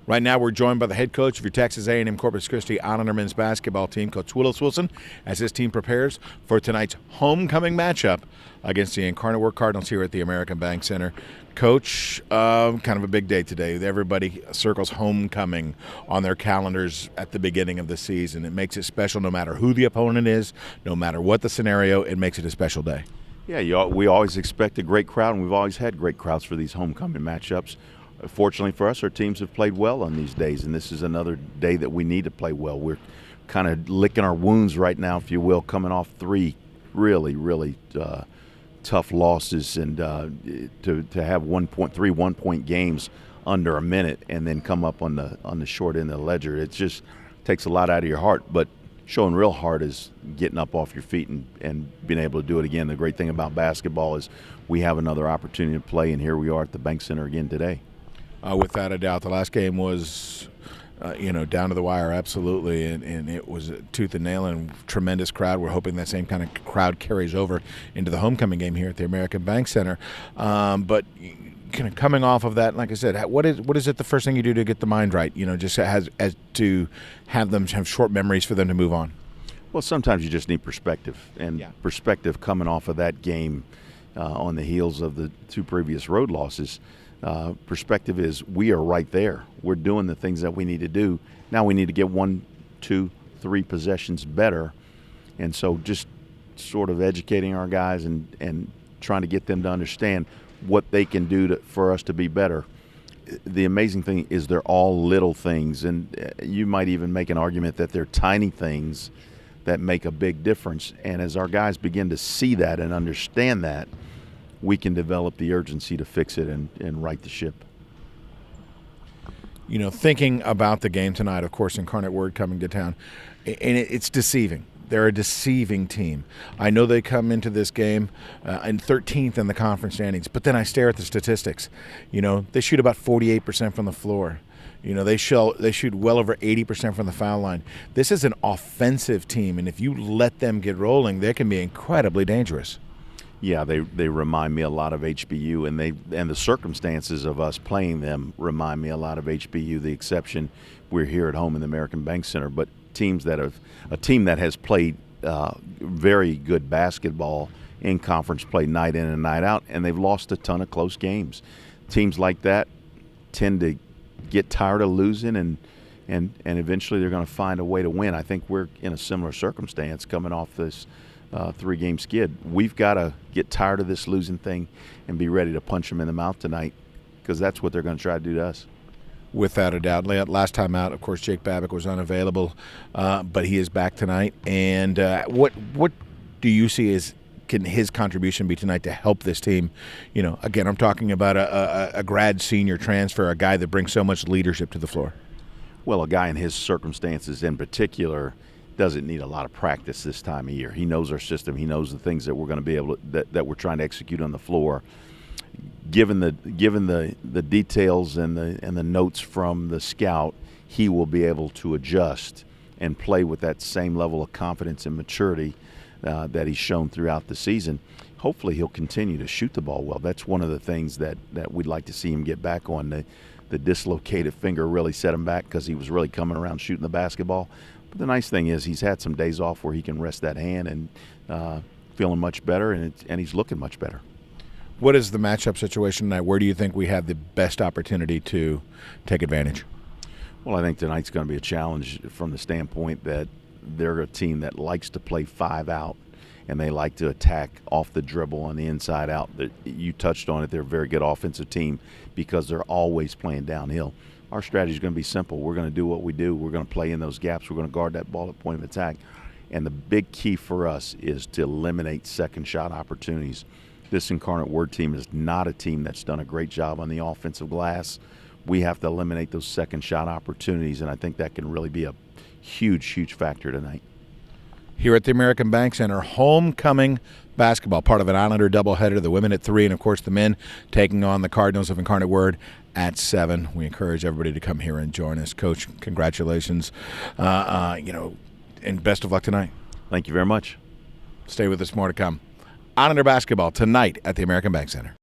Right now, we're joined by the head coach of your Texas A&M Corpus Christi Islander men's basketball team, Coach Willis Wilson, as his team prepares for tonight's homecoming matchup against the Incarnate Word Cardinals here at the American Bank Center. Coach, kind of a big day today. Everybody circles homecoming on their calendars at the beginning of the season. It makes it special no matter who the opponent is, no matter what the scenario. It makes it a special day. Yeah, we always expect a great crowd, and we've always had great crowds for these homecoming matchups. Fortunately for us, our teams have played well on these days, and this is another day that we need to play well. We're kind of licking our wounds right now, if you will, coming off three really tough losses, and to have 1-point games under a minute and then come up on the short end of the ledger, it just takes a lot out of your heart. But showing real heart is getting up off your feet and being able to do it again. The great thing about basketball is we have another opportunity to play, and here we are at the Bank Center again today. Without a doubt, the last game was, down to the wire, absolutely, and it was a tooth and nail and tremendous crowd. We're hoping that same kind of crowd carries over into the homecoming game here at the American Bank Center. But kind of coming off of that, like I said, what is it the first thing you do to get the mind right? Just as to have them have short memories for them to move on. Well, sometimes you just need perspective, and perspective coming off of that game on the heels of the two previous road losses. Perspective is we are right there. We're doing the things that we need to do. Now we need to get 1, 2, 3 possessions better. And so just sort of educating our guys and trying to get them to understand what they can do for us to be better. The amazing thing is they're all little things, and you might even make an argument that they're tiny things that make a big difference. And as our guys begin to see that and understand that, we can develop the urgency to fix it and right the ship. Thinking about the game tonight, of course, Incarnate Word coming to town, and it's deceiving. They're a deceiving team. I know they come into this game in 13th in the conference standings, but then I stare at the statistics. They shoot about 48% from the floor. They shoot well over 80% from the foul line. This is an offensive team, and if you let them get rolling, they can be incredibly dangerous. Yeah, they remind me a lot of HBU, and the circumstances of us playing them remind me a lot of HBU. The exception, we're here at home in the American Bank Center, but a team that has played very good basketball in conference play night in and night out, and they've lost a ton of close games. Teams like that tend to get tired of losing, and eventually they're going to find a way to win. I think we're in a similar circumstance coming off this 3-game skid. We've got to get tired of this losing thing and be ready to punch them in the mouth tonight, because that's what they're going to try to do to us. Without a doubt. Last time out, of course, Jake Babick was unavailable, but he is back tonight. And what do you see as can his contribution be tonight to help this team? Again, I'm talking about a grad senior transfer, a guy that brings so much leadership to the floor. Well, a guy in his circumstances in particular doesn't need a lot of practice this time of year. He knows our system. He knows the things that we're going to be able to, that we're trying to execute on the floor. Given the details and the notes from the scout, he will be able to adjust and play with that same level of confidence and maturity that he's shown throughout the season. Hopefully he'll continue to shoot the ball well. That's one of the things that we'd like to see him get back on. The dislocated finger really set him back because he was really coming around shooting the basketball. But the nice thing is he's had some days off where he can rest that hand and feeling much better, and he's looking much better. What is the matchup situation tonight? Where do you think we have the best opportunity to take advantage? Well, I think tonight's going to be a challenge from the standpoint that they're a team that likes to play 5 out, and they like to attack off the dribble on the inside out. You touched on it. They're a very good offensive team because they're always playing downhill. Our strategy is going to be simple. We're going to do what we do. We're going to play in those gaps. We're going to guard that ball at point of attack. And the big key for us is to eliminate second shot opportunities. This Incarnate Word team is not a team that's done a great job on the offensive glass. We have to eliminate those second shot opportunities, and I think that can really be a huge factor tonight. Here at the American Bank Center, homecoming basketball, part of an Islander doubleheader, the women at 3 and, of course, the men taking on the Cardinals of Incarnate Word at 7. We encourage everybody to come here and join us. Coach, congratulations, and best of luck tonight. Thank you very much. Stay with us, more to come. Islander basketball tonight at the American Bank Center.